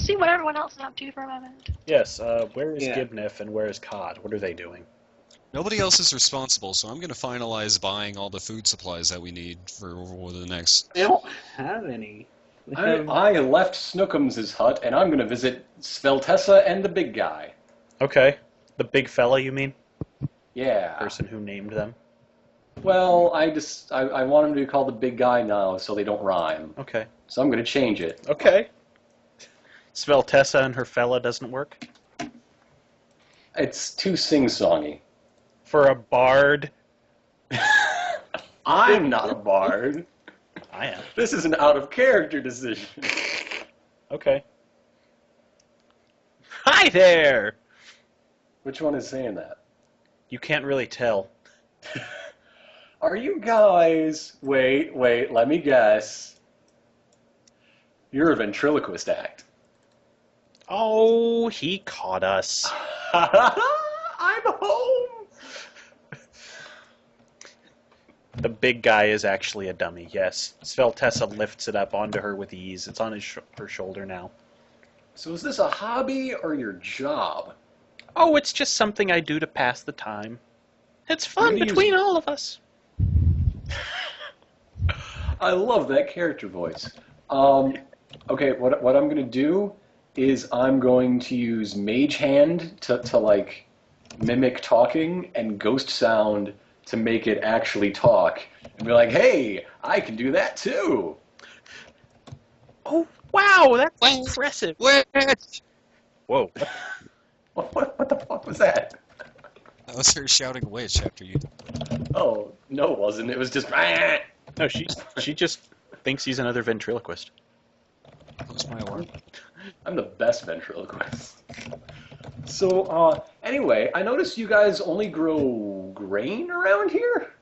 see what everyone else is up to for a moment. Yes, where is Gibnif and where is Cod? What are they doing? Nobody else is responsible, so I'm going to finalize buying all the food supplies that we need for the next... They don't have any. I left Snookums' hut, and I'm going to visit Sveltessa and the big guy. Okay. The big fella, you mean? Yeah. Person who named them? Well, I want him to be called the big guy now, so they don't rhyme. Okay. So I'm going to change it. Okay. Sveltessa and her fella doesn't work? It's too sing-songy. For a bard? I'm not a bard. I am. This is an out-of-character decision. Okay. Hi there! Which one is saying that? You can't really tell. Are you guys... Wait, let me guess. You're a ventriloquist act. Oh, he caught us. I'm home! The big guy is actually a dummy, yes. Sveltessa lifts it up onto her with ease. It's on her shoulder now. So is this a hobby or your job? Oh, it's just something I do to pass the time. It's fun between all of us. I love that character voice. Okay, what I'm going to do is I'm going to use Mage Hand to like, mimic talking and Ghost Sound to make it actually talk. And be like, hey, I can do that too! Oh, wow, that's impressive. Wait! Whoa. What the fuck was that? That was her shouting witch after you... Oh, no it wasn't. It was just... No, she just thinks he's another ventriloquist. That was my alarm. I'm the best ventriloquist. So, anyway, I noticed you guys only grow grain around here?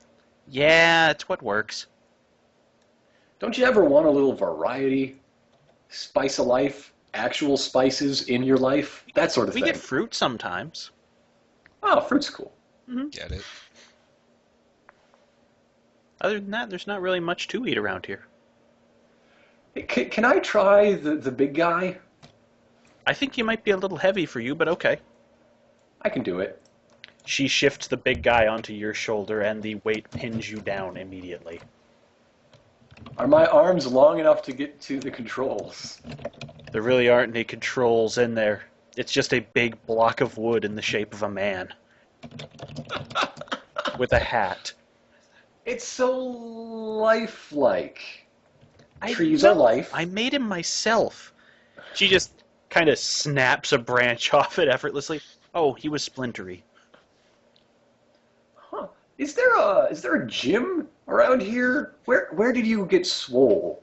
Yeah, it's what works. Don't you ever want a little variety? Spice of life? Actual spices in your life? That sort of thing. We get fruit sometimes. Oh, fruit's cool. Mm-hmm. Get it? Other than that, there's not really much to eat around here. Can I try the big guy? I think he might be a little heavy for you, but okay. I can do it. She shifts the big guy onto your shoulder, and the weight pins you down immediately. Are my arms long enough to get to the controls? There really aren't any controls in there. It's just a big block of wood in the shape of a man. With a hat. It's so lifelike. Trees are life. I made him myself. She just kind of snaps a branch off it effortlessly. Oh, he was splintery. Huh. Is there a gym around here? Where did you get swole?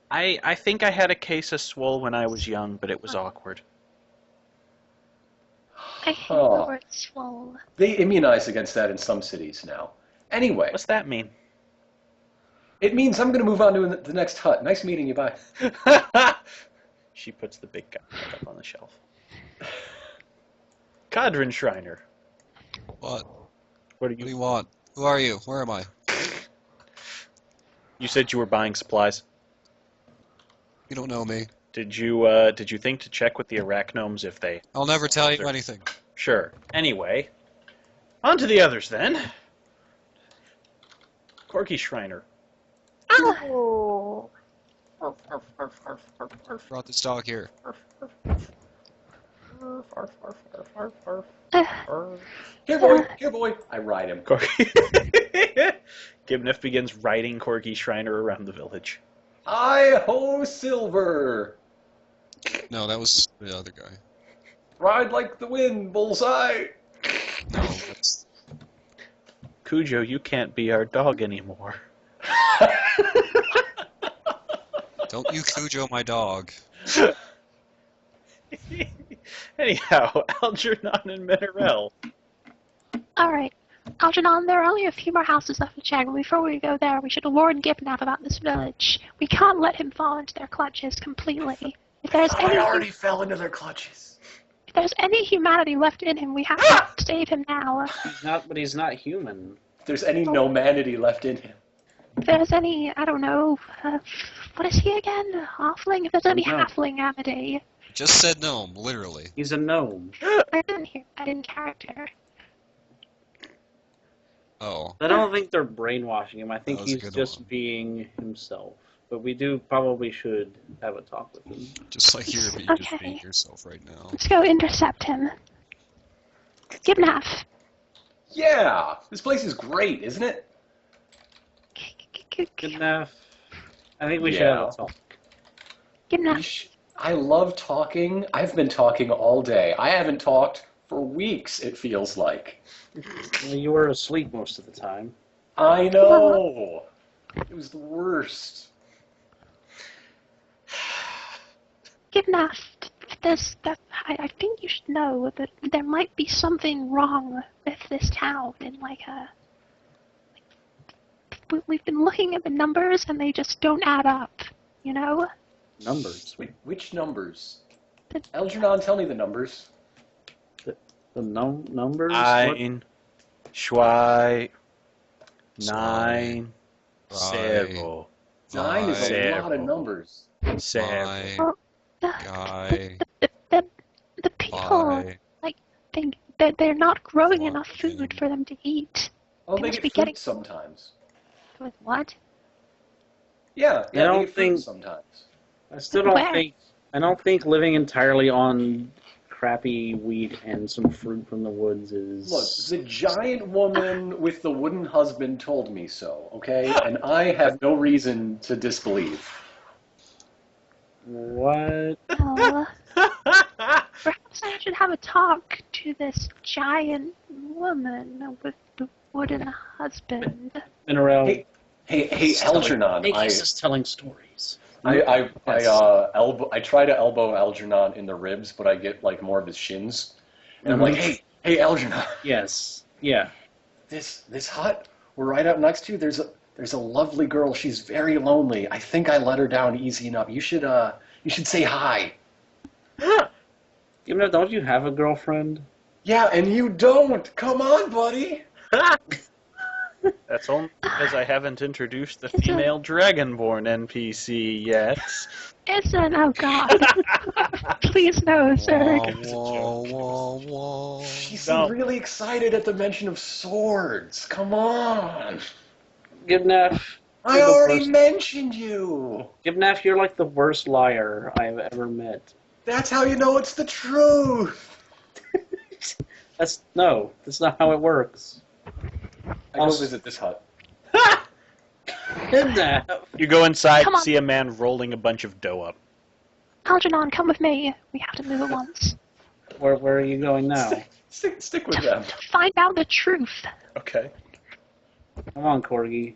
I think I had a case of swole when I was young, but it was awkward. I hate the word swole. They immunize against that in some cities now. Anyway. What's that mean? It means I'm going to move on to the next hut. Nice meeting you, bye. She puts the big guy back up on the shelf. Cadrin Shriner. What? What do you want? Who are you? Where am I? You said you were buying supplies. You don't know me. Did you think to check with the arachnomes if they... I'll never tell you anything. Sure. Anyway, on to the others then. Corky Shriner. Oh. Brought this dog here. Here boy. I ride him. Corky. Gibnif begins riding Corky Shriner around the village. Hi-ho, Silver! No, that was the other guy. Ride like the wind, bullseye! No, that's... Cujo, you can't be our dog anymore. Don't you Cujo my dog. Anyhow, Algernon and Minerel. Alright. Algernon, there are only a few more houses left to check, but before we go there, we should warn Gipnap about this village. We can't let him fall into their clutches completely. If there's I already fell into their clutches. If there's any humanity left in him, we have to save him now. But he's not human. If there's any nomanity left in him. If there's any, I don't know, what is he again? Halfling? If there's any No. halfling Amity. Just said gnome, literally. He's a gnome. I didn't hear that in character. Oh. I don't think they're brainwashing him. I think That was a he's good just one. being himself. But we probably should have a talk with him. Just like you're just Okay. being yourself right now. Let's go intercept him. Gibnath. Yeah, this place is great, isn't it? Good enough. I think we should have Yeah. a talk. Gibnath. I love talking. I've been talking all day. I haven't talked for weeks, it feels like. Well, you were asleep most of the time. I know. It was the worst. Gibnath. I think you should know that there might be something wrong with this town in we've been looking at the numbers and they just don't add up, you know? Numbers. Which numbers? The- Algernon, tell me the numbers. The numbers? What? Ein, Schwei, Zwei, Nine, drei, Zero, 9 is a Seven. lot of numbers. Seven. my, The, guy, the people, by, they're not growing Wow. enough food for them to eat. Oh, They they must get be fruit getting- sometimes. With what? Yeah, I they don't get fruit think- sometimes. I still don't Where? think. I don't think living entirely on crappy wheat and some fruit from the woods is. Look, the giant woman with the wooden husband told me so, okay? And I have no reason to disbelieve. What? Oh, perhaps I should have a talk to this giant woman with the wooden husband. Been around. Hey, Algernon, He's just telling stories. I Yes. try to elbow Algernon in the ribs, but I get like more of his shins. And I'm like, hey, Algernon, Yes. Yeah. this hut we're right up next to, there's a lovely girl. She's very lonely. I think I let her down easy enough. You should say hi. Even though, don't you have a girlfriend? Yeah, and you don't. Come on, buddy. That's only because I haven't introduced the It's a- female Dragonborn NPC yet. Isn't, oh god. Please no, sir. whoa, whoa, whoa. She No. seemed really excited at the mention of swords. Come on. Gibnath. I You're the already first- mentioned you. Gibnath, you're like the worst liar I've ever met. That's how you know it's the truth. That's not how it works. I go visit this hut. Gibnath. You go inside Come and on. see a man rolling a bunch of dough up. Algernon, come with me. We have to move at once. Where are you going now? Stick with them. To find out the truth. Okay. Come on, Corgi.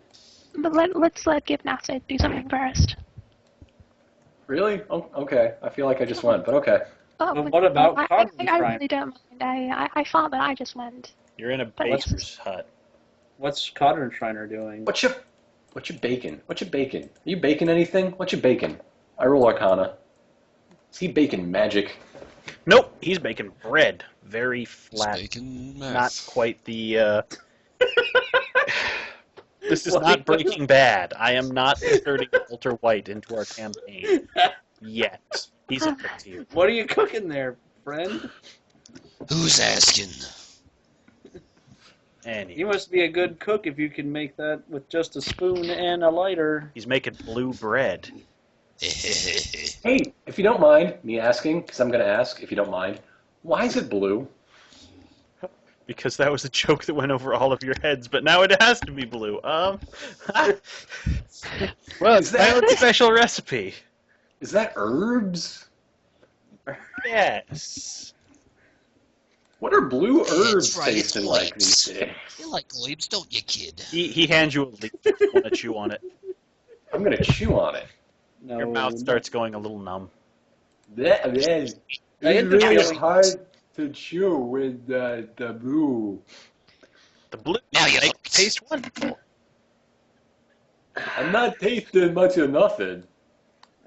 But let's let Gibnath do something first. Really? Oh, okay. I feel like I just went, but okay. Oh, Well, but- what about I Codden's really don't mind. I thought that I just went. You're in a But baker's hut. What's Codden Shriner doing? What you baking? What you baking? Are you baking anything? What you baking? I roll Arcana. Is he baking magic? Nope, he's baking bread. Very flat. Bacon Not math. quite the. This is What not are you- Breaking Bad. I am not inserting Walter White into our campaign yet. He's a bit to you. What are you cooking there, friend? Who's asking? And You must be a good cook if you can make that with just a spoon and a lighter. he's making blue bread. Hey, if you don't mind me asking, because I'm going to ask, if you don't mind, why is it blue? Because that was a joke that went over all of your heads, but now it has to be blue. Well, it's my own special recipe. Is that herbs? Yes. What are blue herbs That's right, tasting it's like grapes. these days? You like grapes, don't you, kid? He hands you a leaf. You want to chew on it. I'm going to chew on it. No. Your mouth starts going a little numb. That is I get the feeling- hard to chew with the blue. The blue Now you make hooked. taste wonderful. I'm not tasting much of nothing.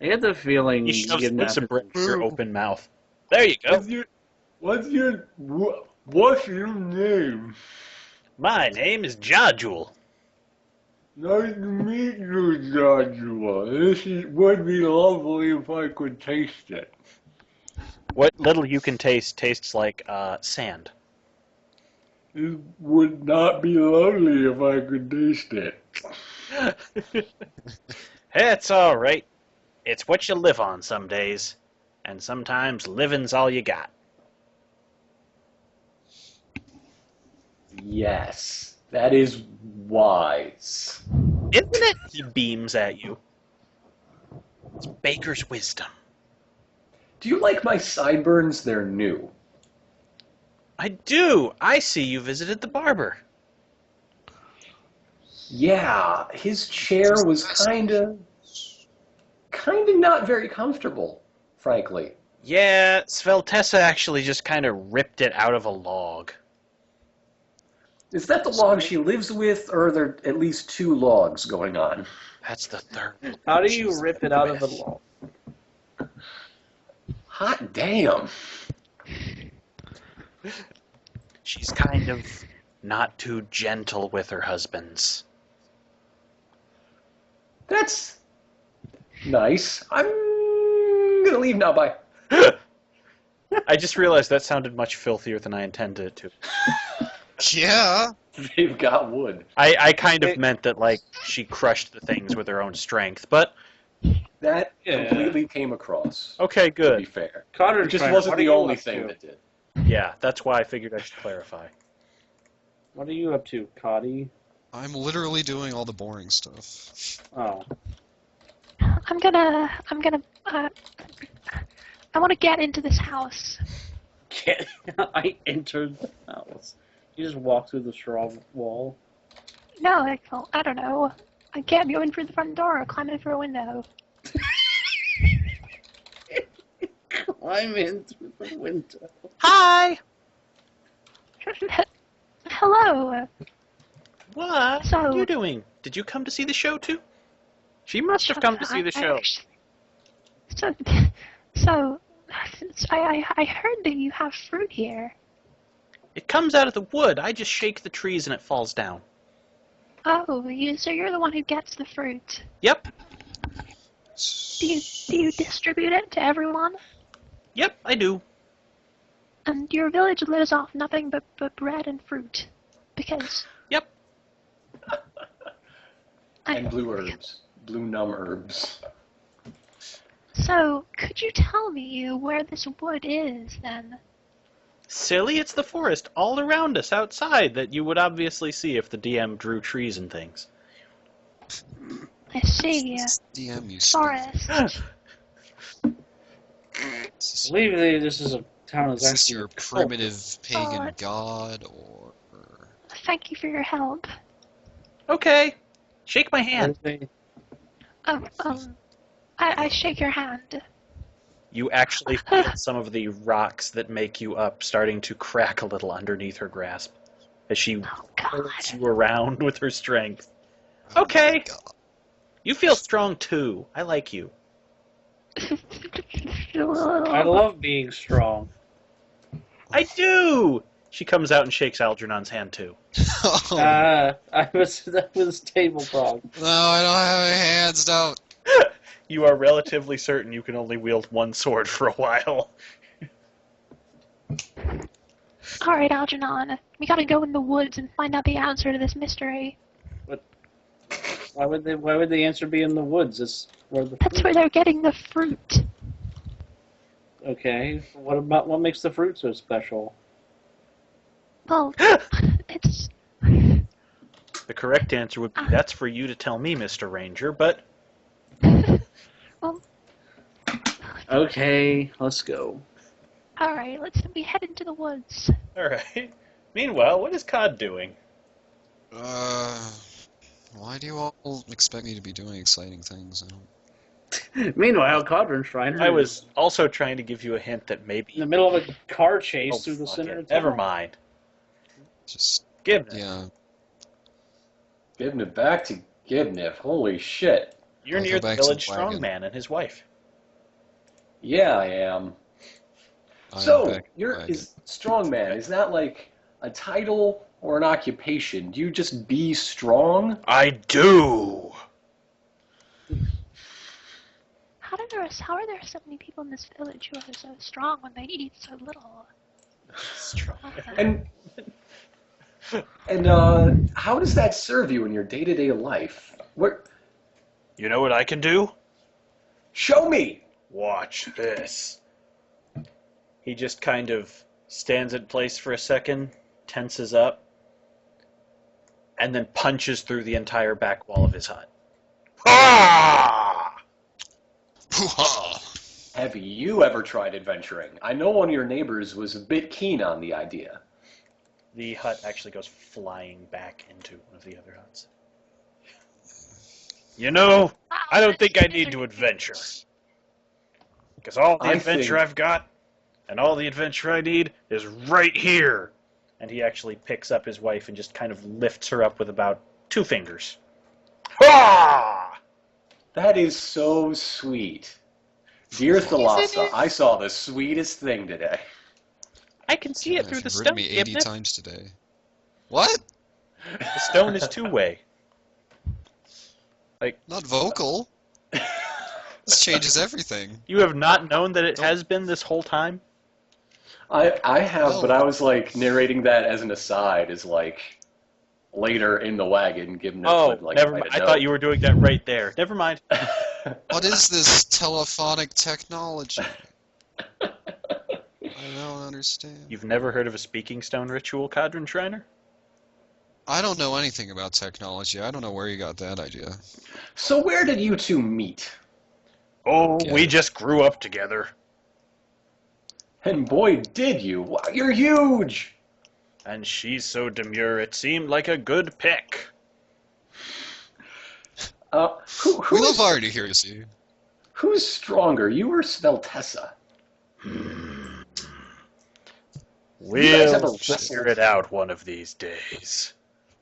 I get the feeling He shoves Gibnath bits of is- bread in your open mouth. There you go. What's your name? My name is Jajul. Nice to meet you, Joshua. Would be lovely if I could taste it. What little you can taste tastes like sand. It would not be lovely if I could taste it. It's all right. It's what you live on some days, and sometimes living's all you got. Yes, that is wise. Isn't it? He beams at you. It's baker's wisdom. Do you like my sideburns? They're new. I do. I see you visited the barber. Yeah, his chair was kinda not very comfortable, frankly. Yeah, Sveltessa actually just kind of ripped it out of a log. Is that the log she lives with, or are there at least two logs going on? That's the third. How do you rip it out of the log? Hot damn. She's kind of not too gentle with her husbands. That's nice. I'm gonna leave now, bye. I just realized that sounded much filthier than I intended it to. Yeah. They've got wood. I kind of meant that, like, she crushed the things with her own strength, but That Yeah. completely came across, okay, to be good. fair. Connor It just wasn't the only thing that did. Yeah, that's why I figured I should clarify. What are you up to, Cotty? I'm literally doing all the boring stuff. Oh. I want to get into this house. I entered the house. You just walk through the straw wall. No, I don't know. I can't go in through the front door or climb in through a window. Climb in through the window. Hi! Hello. What So- are you doing? Did you come to see the show, too? She must have come to see the show. So, I heard that you have fruit here. It comes out of the wood. I just shake the trees and it falls down. Oh, so you're the one who gets the fruit. Yep. Do you distribute it to everyone? Yep, I do. And your village lives off nothing but bread and fruit. Because... Yep. And blue herbs. Blue numb herbs. So, could you tell me where this wood is, then? Silly, it's the forest all around us outside that you would obviously see if the DM drew trees and things. I see. DM, you Forest. Is I believe this is a town that's this actually your a cult. primitive pagan Oh. god, or... Thank you for your help. Okay. Shake my hand. I shake your hand. You actually feel some of the rocks that make you up starting to crack a little underneath her grasp as she Oh, God. pulls you around with her strength. Oh Okay. my God. You feel strong too. I like you. I love being strong. I do! She comes out and shakes Algernon's hand too. Oh, That was table talk. no, I don't have my hands out. You are relatively certain you can only wield one sword for a while. Alright, Algernon. We gotta go in the woods and find out the answer to this mystery. Why would the answer be in the woods? It's where the That's where they're getting the fruit. Okay. What makes the fruit so special? Well, it's... The correct answer would be that's for you to tell me, Mr. Ranger, but Well, Okay, let's go. alright, we head into the woods. alright. Meanwhile, what is Cod doing? Why do you all expect me to be doing exciting things? I don't... Meanwhile, Codron Shriner I was also trying to give you a hint that maybe... in the middle of a car chase Oh, through the fuck center it. of town. Never mind. Just, Gibnif, yeah. Giving it back to Gibnif. Holy shit. you're I'll near go the back to the village wagon. strongman and his wife. Yeah, I am. I'm So, back in the you're wagon. is strongman. Is that like a title or an occupation. Do you just be strong? I do. How are there so many people in this village who are so strong when they eat so little? Strong. And how does that serve you in your day-to-day life? What? You know what I can do? Show me. Watch this. He just kind of stands in place for a second, tenses up, and then punches through the entire back wall of his hut. Ah! Hoo-ha! Have you ever tried adventuring? I know one of your neighbors was a bit keen on the idea. The hut actually goes flying back into one of the other huts. You know, I don't think I need to adventure. Because all the adventure I've got, and all the adventure I need, is right here. And he actually picks up his wife and just kind of lifts her up with about 2 fingers. Ah! That is so sweet. Dear Thalassa, I saw the sweetest thing today. I can see it through the You've stone. ridden me 80 times today. What? The stone is 2-way. Not vocal. This changes everything. You have not known that it has been this whole time? I have, No. but I was like narrating that as an aside, as like later in the wagon, giving Oh, it like never mind. I thought you were doing that right there. Never mind. What is this telephonic technology? I don't understand. You've never heard of a speaking stone ritual, Cadron Shriner? I don't know anything about technology. I don't know where you got that idea. So where did you two meet? Oh, Yeah. we just grew up together. And boy, did you! Wow, you're huge. And she's so demure, it seemed like a good pick. We love our accuracy. Who's stronger, you or Sveltessa? guys have We'll a figure it out one of these days.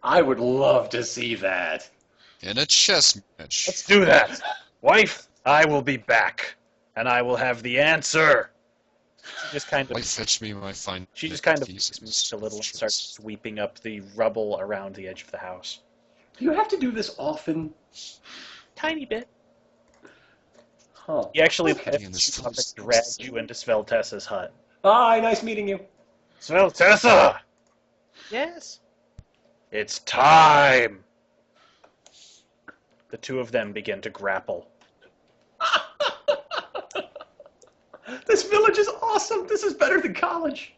I would love to see that. In a chess match. Let's do that. Wife, I will be back, and I will have the answer. She just kind Why of, fetch me my fine she just kind of pieces? moves a little and starts sweeping up the rubble around the edge of the house. Do you have to do this often? Tiny bit. Huh. He actually Okay. lifts you up and drags you into Sveltessa's hut. Hi, nice meeting you. Sveltessa! Yes? It's time! The two of them begin to grapple. This village is awesome. This is better than college.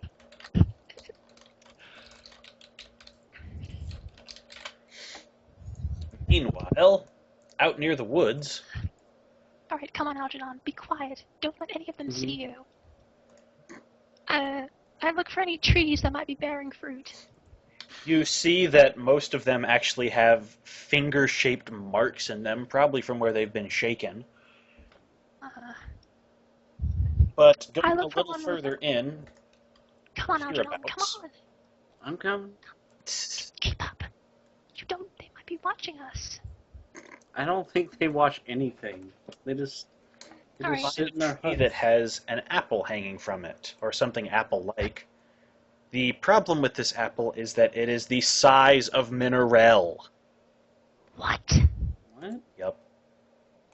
Meanwhile, out near the woods, Alright, come on, Algernon. Be quiet. Don't let any of them see you. I look for any trees that might be bearing fruit. you see that most of them actually have finger-shaped marks in them, probably from where they've been shaken. Uh, But I going a look for little one with further in, come on, Algernon. Come Hereabouts. on. I'm coming. Keep up. You don't. They might be watching us. I don't think they watch anything. They just All right. sit in their tree hut. that has an apple hanging from it, or something apple-like. The problem with this apple is that it is the size of Mineral. What? What? Yep.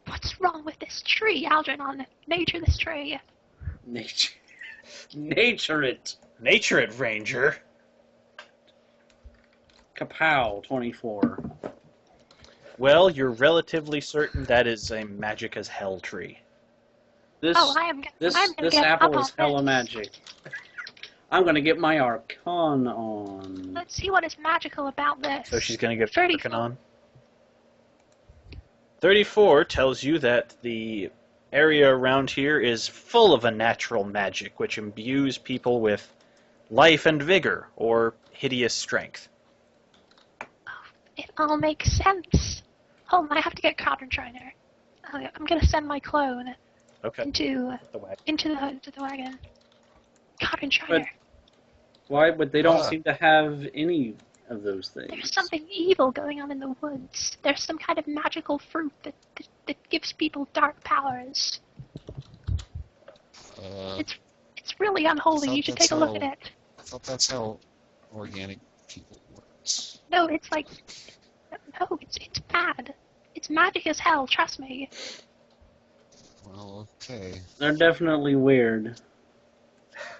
What's wrong with this tree, Algernon? Nature this tree. Nature. Nature it. Nature it, Ranger. Kapow, 24. Well, you're relatively certain that is a magic as hell tree. This Oh, I'm gonna this get apple up is on hella this. magic. I'm gonna get my Arcana on. Let's see what is magical about this. So she's going to get 34. on. 34 tells you that the area around here is full of a natural magic, which imbues people with life and vigor, or hideous strength. It all makes sense. Hold on, I have to get Codron Trainer. I'm gonna send my clone Okay. into The wagon. the wagon. Codron Trainer. Why? But they don't Ah. seem to have any of those things. There's something evil going on in the woods. There's some kind of magical fruit that gives people dark powers. It's really unholy. thought You should that's take a look at how- it. I thought that's how organic people work. what? No, it's like, no, it's bad. It's magic as hell, trust me. Well, okay. They're definitely weird.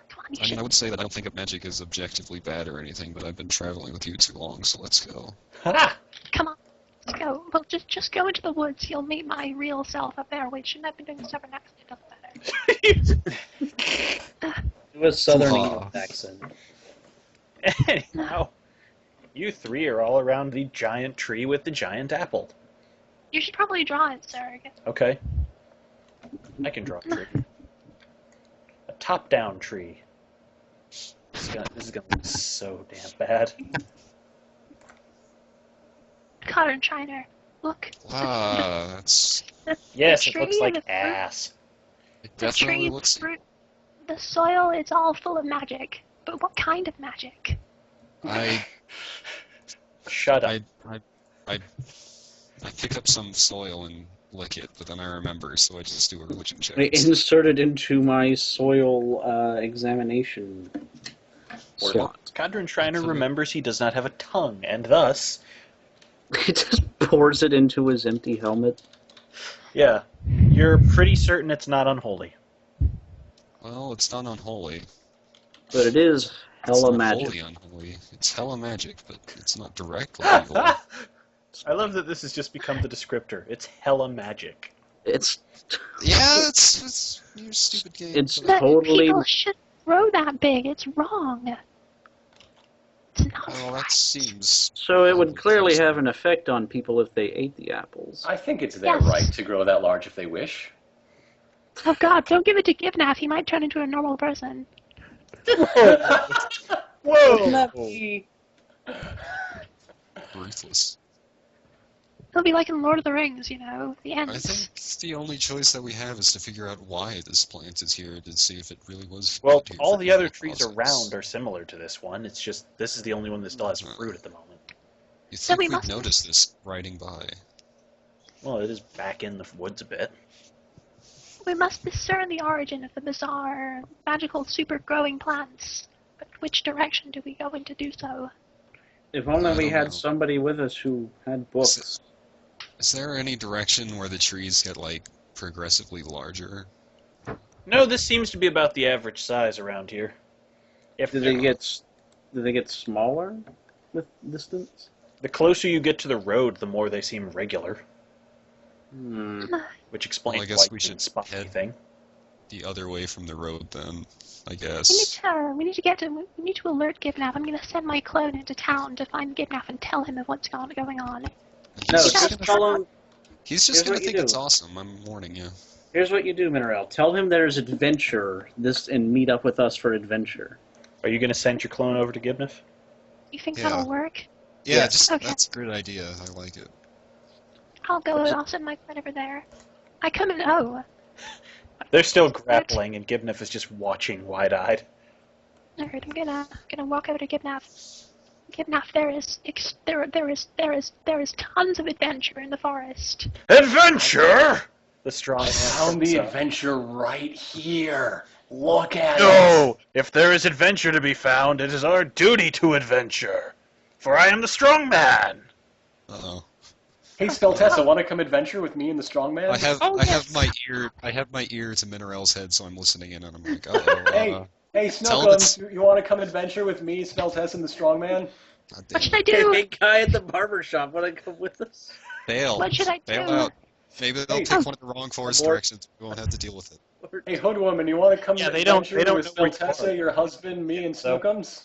Come on, you I mean, should. I would say that I don't think that magic is objectively bad or anything, but I've been traveling with you too long, so let's go. Ha! Come on, let's go. Well, just go into the woods. You'll meet my real self up there. Wait, shouldn't I be doing this over next? It doesn't matter. Do a southern Hoo-ha. English accent. Anyhow, you three are all around the giant tree with the giant apple. You should probably draw it, sir. Okay. I can draw a tree. A top-down tree. This is gonna look so damn bad. Cotton China. Look. Ah, that's... Yes, The it looks tree like and the fruit. ass. It The definitely tree, looks... the fruit, the soil, it's all full of magic. But what kind of magic? I Shut up. I pick up some soil and lick it, but then I remember, so I just do a religion check. I insert it into my soil examination slot. Cadron Shriner remembers he does not have a tongue, and thus, He just pours it into his empty helmet. yeah, you're pretty certain it's not unholy. Well, it's not unholy. But it is It's hella not magic. wholly unholy. It's hella magic, but it's not directly evil. I love that this has just become the descriptor. It's hella magic. It's Yeah, it's your stupid game. It's but- That totally- people should grow that big. It's wrong. It's not Well, right. that seems... so it would clearly have an effect on people if they ate the apples. I think it's their Yes. right to grow that large if they wish. Oh God! Don't give it to Gibnath. He might turn into a normal person. Whoa! ruthless. He'll be like in Lord of the Rings, you know, the I ends. think the only choice that we have is to figure out why this plant is here to see if it really was. Well, found here all for the other evil trees causes. around are similar to this one. It's just this is the only one that still has fruit at the moment. You So think we we'd must- notice this riding by? Well, it is back in the woods a bit. We must discern the origin of the bizarre, magical, super-growing plants. But which direction do we go in to do so? If only I we don't had know. somebody with us who had books. Is there any direction where the trees get like progressively larger? No, this seems to be about the average size around here. If Do they get smaller with distance? the closer you get to the road, the more they seem regular, which explains Well, I guess why we you should didn't spot head- anything. The other way from the road, then, I We need guess. to. We need to alert Gibnath. I'm going to send my clone into town to find Gibnath and tell him of what's going on. No, He's just just tell gonna, him. he's just here's gonna what you think it's do. awesome. I'm warning you. Here's what you do, Mineral. Tell him there's adventure. And meet up with us for adventure. Are you going to send your clone over to Gibneth? You think Yeah. that'll work? Yeah, Yes. just Okay. that's a great idea. I like it. I'll go and I'll send my clone over there. I come in. Oh, They're still grappling, and Gibneth is just watching wide-eyed. alright. I'm gonna walk over to Gibnath. Gibnath, there is tons of adventure in the forest. Adventure! The strong man Found the says, adventure right here. Look at it. No! If there is adventure to be found, it is our duty to adventure. For I am the strong man. Uh-oh. Hey, Speltessa, want to come adventure with me and the strong man? I have Oh, I have yes. my ear to Mineral's head, so I'm listening in, and I'm like, uh-oh. Hey, Tell him it's- Snookums, you want to come adventure with me, Speltessa, and the strong man? God What damn should I it. do? Hey, guy at the barber shop, want to come with us? Bail. What should I Bail do? out. Maybe they'll Hey. pick one of the wrong forest Abort. directions. We won't have to deal with it. Hey, Hoodwoman, you want to come Yeah, they don't adventure with know where you Speltessa, are. your husband, me, and So- Snookums?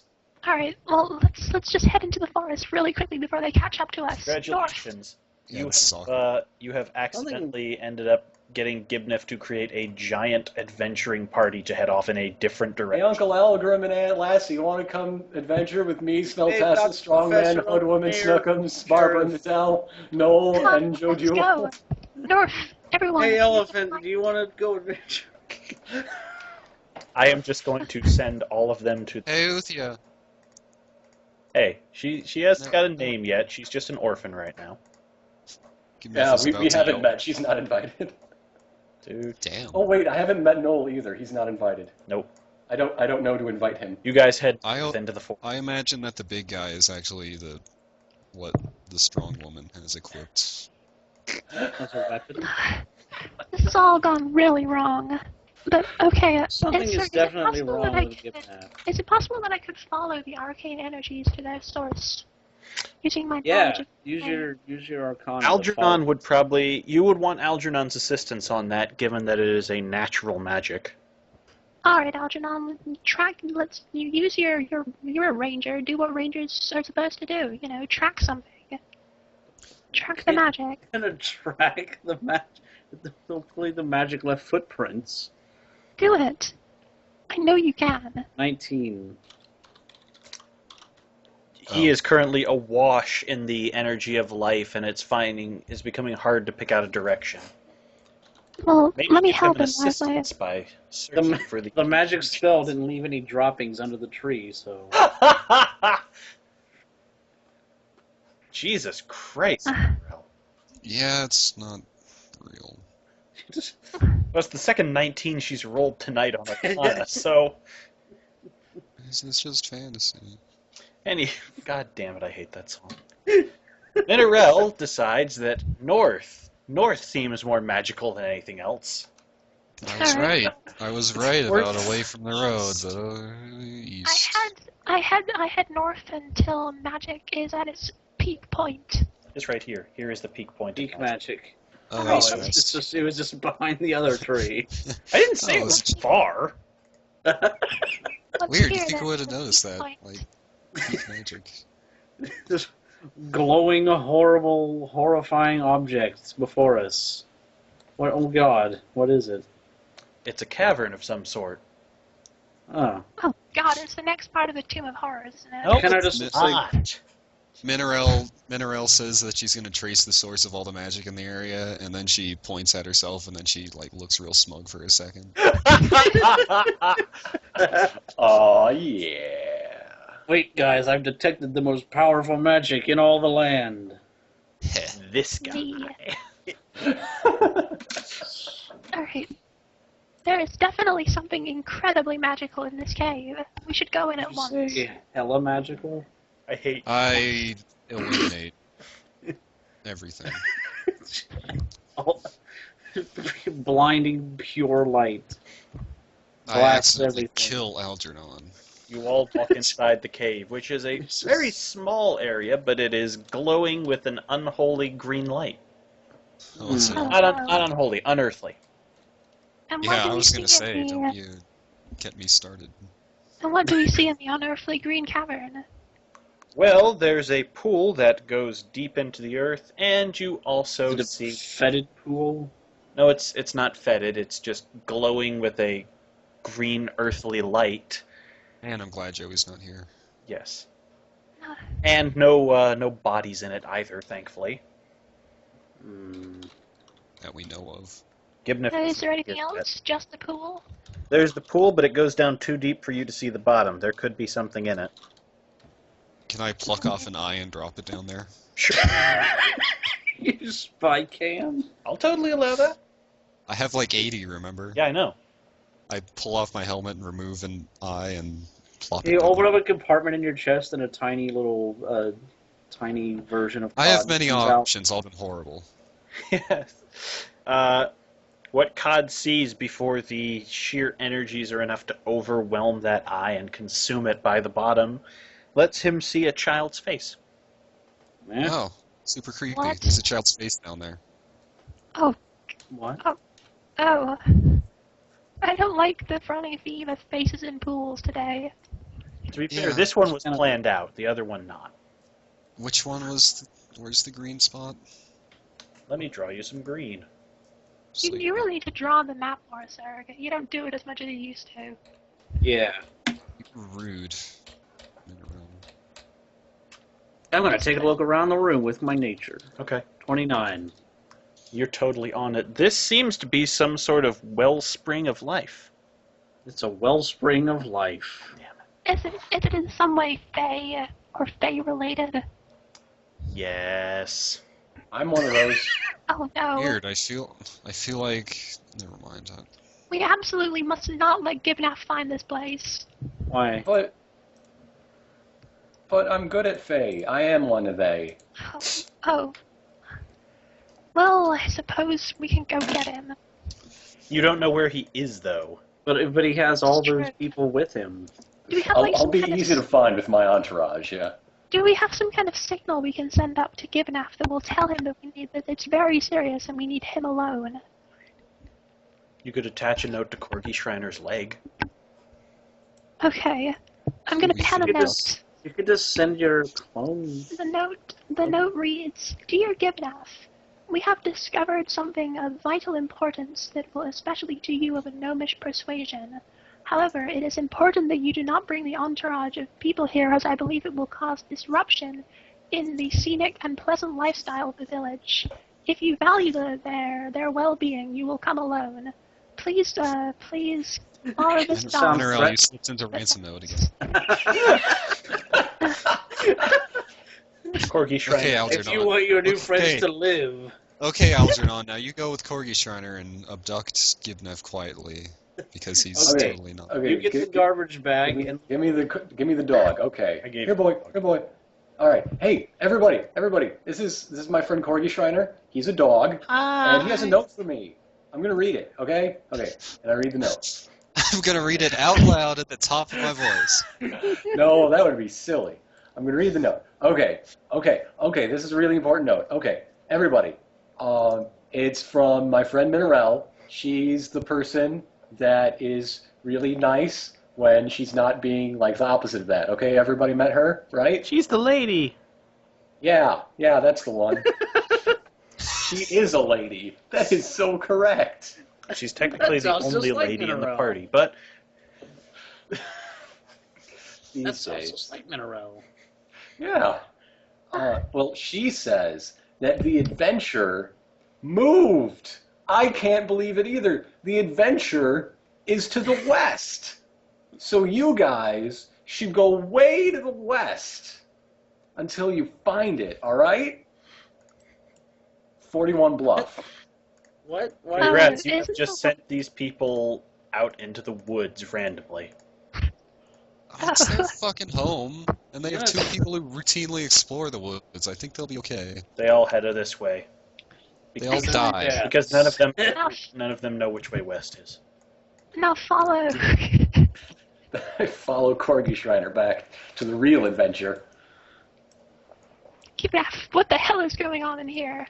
Alright, well, let's just head into the forest really quickly before they catch up to us. North. Congratulations. Yeah, this is awkward. You have accidentally ended up getting Gibneth to create a giant adventuring party to head off in a different Hey, direction. Uncle Algrim and Aunt Lassie, you want to come adventure with me, Speltessa, Dr. Strongman, Professor Hoodwoman, O'Hare, Snookums, Barbara, Sheriff. Natal, Noel, Come on, and let's Jojo? go. North, everyone. Hey, Elephant, do you want to go adventure? I am just going to send all of them to... Hey, Uthia. Hey, she hasn't No. got a name yet. She's just an orphan right now. Give me Yeah, this we about to haven't yell. met. She's not invited. Dude, Damn. Oh, wait, I haven't met Noel either. He's not invited. nope. I don't know to invite him. You guys head I'll- into the forest. I imagine that the big guy is actually what the strong woman has equipped. As a weapon. This has all gone really wrong. But okay, Something sir, is definitely possible wrong that I with could- Gipnap. Is it possible that I could follow the arcane energies to their source using my Yeah, knowledge of use your Arcana. to Algernon follow. would probably... You would want Algernon's assistance on that, given that it is a natural magic. Alright, Algernon, you use you're a ranger, do what rangers are supposed to do, you know, track something. Track the magic. I'm gonna track the hopefully the magic left footprints. Do it. I know you can. 19. He Oh. is currently awash in the energy of life, and it's becoming hard to pick out a direction. Well, Maybe let me give help an him while I... assistance by searching for the... The magic spell didn't leave any droppings under the tree, so Jesus Christ. Yeah, it's not real. That's the second 19 she's rolled tonight on Arcana, so... It's just fantasy. God damn it, I hate that song. Minerel decides that North seems more magical than anything else. I was Alright. right. I was right We're- about away from the road, but east. I had north until magic is at its peak point. It's right here. Here is the peak point. of peak magic. magic. Oh, Oh, east it's west. just it was just behind the other tree. I didn't say Oh, it was it's- far. Let's Weird. You hear think I that would have from noticed peak that? point. Like peak magic. Just glowing, horrible, horrifying objects before us. What? Oh God! What is it? It's a cavern of some sort. Oh, Oh God, it's the next part of the Tomb of Horrors, isn't it? Nope, Can I it's just, not. Minerel says that she's gonna trace the source of all the magic in the area, and then she points at herself, and then she like looks real smug for a second. Oh yeah. wait, guys! I've detected the most powerful magic in all the land. This guy. Alright. There is definitely something incredibly magical in this cave. We should go in Did at you once. say hella magical? I hate. I eliminate everything. Oh, blinding pure light. I Blast accidentally everything. kill Algernon. You all walk inside the cave, which is a very small area, but it is glowing with an unholy green light. Oh, it's Oh, Not unholy, unearthly. And what yeah, do I we was see gonna in say, the, don't you get me started. And what do we see in the unearthly green cavern? Well, there's a pool that goes deep into the earth, and you also Is it a see... fetid pool? No, it's not fetid, it's just glowing with a green earthly light. Man, I'm glad Joey's not here. Yes. Uh, And no bodies in it either, thankfully. Hmm. That we know of. Gibnif Is there anything is dead. else? Just the pool? There's the pool, but it goes down too deep for you to see the bottom. There could be something in it. Can I pluck off an eye and drop it down there? Sure. You spy cam? I'll totally allow that. I have like 80, remember? Yeah, I know. I pull off my helmet and remove an eye and plop You it down. open up a compartment in your chest and a tiny little, tiny version of I have Cod many comes out. options, all been horrible. Yes. What Cod sees before the sheer energies are enough to overwhelm that eye and consume it by the bottom lets him see a child's face. Eh? Oh, super creepy. What? There's a child's face down there. What? Oh. I don't like the funny theme of faces in pools today. To be fair, Yeah. this one was Kinda- planned out, the other one not. Which one was... Where's the green spot? Let me draw you some green. Just You, like- you really need to draw the map more, sir. You don't do it as much as you used to. Yeah. Rude. Mineral. I'm gonna take a look around the room with my nature. Okay. 29. You're totally on it. This seems to be some sort of wellspring of life. It's a wellspring of life. Is it in some way Fey or Fey related? Yes. I'm one of those. Oh no. Weird. I feel like... Never mind. We absolutely must not let Gibnaf find this place. Why? But I'm good at Fae. I am one of they. Oh. Well, I suppose we can go get him. You don't know where he is, though. But he has all those True. people with him. Do we have I'll, like I'll some be kind easy to of find with my entourage, yeah. Do we have some kind of signal we can send up to Gibnaf that will tell him that it's very serious and we need him alone? You could attach a note to Corgi Shriner's leg. Okay. I'm gonna We pen a could note. You could just send your clone. The note reads, Dear Gibnaf, we have discovered something of vital importance that will especially to you of a gnomish persuasion. However, it is important that you do not bring the entourage of people here, as I believe it will cause disruption in the scenic and pleasant lifestyle of the village. If you value their well-being, you will come alone. Please borrow this Sounds doll. Generally, slips into ransom mode again. Corgi Shriner. Okay, If Algernon. you want your new friends Okay. to live. Okay, Algernon, now you go with Corgi Shriner and abduct Gibnev quietly, because he's Okay. totally not. Okay, You get the garbage bag and give me the dog. Okay. I gave Here, boy. Here, boy. All right. Hey, everybody. This is my friend Corgi Shriner. He's a dog, and he has a note for me. I'm gonna read it. Okay. Okay. And I read the note. I'm gonna read it out loud at the top of my voice. No, that would be silly. I'm gonna read the note. Okay. This is a really important note. Okay, everybody. It's from my friend Minerelle. She's the person that is really nice when she's not being like the opposite of that. Okay, everybody met her, right? She's the lady. Yeah, that's the one. She is a lady. That is so correct. She's technically That the sounds only just like lady in the Minerelle. party, but These that's days. also like Minerelle. Yeah. Well, she says that the adventure moved. I can't believe it either. The adventure is to the west. So you guys should go way to the west until you find it, all right? 41 Bluff. What? Why? congrats, you have isn't just the- sent these people out into the woods randomly. It's their fucking home, and they have Yes. 2 people who routinely explore the woods. I think they'll be okay. They all headed this way. They all Because- die. Yeah. Because none of them Now, none of them know which way west is. now follow. I follow Corgi Shriner back to the real adventure. Gibnaf, what the hell is going on in here?